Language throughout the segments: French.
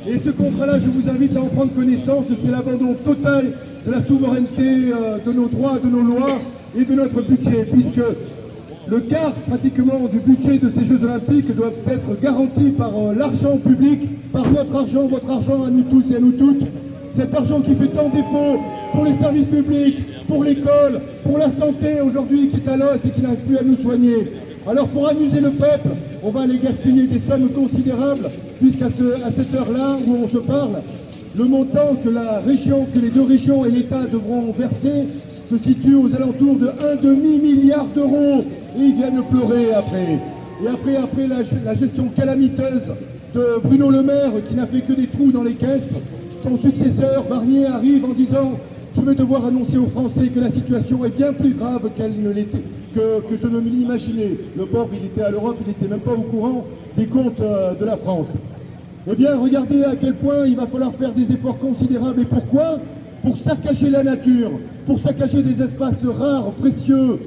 Et ce contrat-là, je vous invite à en prendre connaissance, c'est l'abandon total de la souveraineté de nos droits, de nos lois et de notre budget, puisque le quart pratiquement du budget de ces Jeux Olympiques doit être garanti par l'argent public, par votre argent à nous tous et à nous toutes. Cet argent qui fait tant défaut pour les services publics, pour l'école, pour la santé aujourd'hui qui est à l'os et qui n'arrive plus à nous soigner. Alors pour amuser le peuple, on va aller gaspiller des sommes considérables, puisqu'à cette heure-là où on se parle, le montant que les deux régions et l'État devront verser se situe aux alentours de 1,5 milliard d'euros. Et ils viennent pleurer après. Et après la gestion calamiteuse de Bruno Le Maire, qui n'a fait que des trous dans les caisses, son successeur, Barnier, arrive en disant « Je vais devoir annoncer aux Français que la situation est bien plus grave qu'elle ne l'était, que je ne l'imaginais. » Le pauvre, il était à l'Europe, il n'était même pas au courant des comptes de la France. Eh bien, regardez à quel point il va falloir faire des efforts considérables. Et pourquoi? Pour saccager la nature, pour saccager des espaces rares, précieux,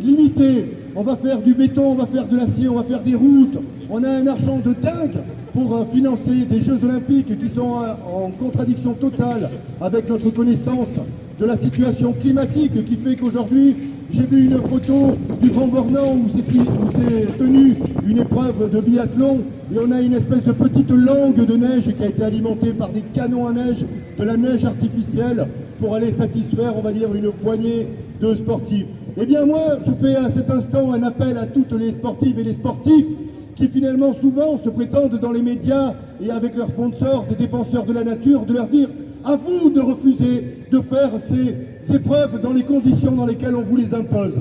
limités. On va faire du béton, on va faire de l'acier, on va faire des routes. On a un argent de dingue pour financer des Jeux Olympiques qui sont en contradiction totale avec notre connaissance de la situation climatique qui fait qu'aujourd'hui, j'ai vu une photo du Grand Bornand où s'est tenue une épreuve de biathlon et on a une espèce de petite langue de neige qui a été alimentée par des canons à neige, de la neige artificielle pour aller satisfaire, on va dire, une poignée de sportifs. Eh bien moi, je fais à cet instant un appel à toutes les sportives et les sportifs qui finalement souvent se prétendent dans les médias et avec leurs sponsors, des défenseurs de la nature, de leur dire à vous de refuser de faire ces épreuves dans les conditions dans lesquelles on vous les impose.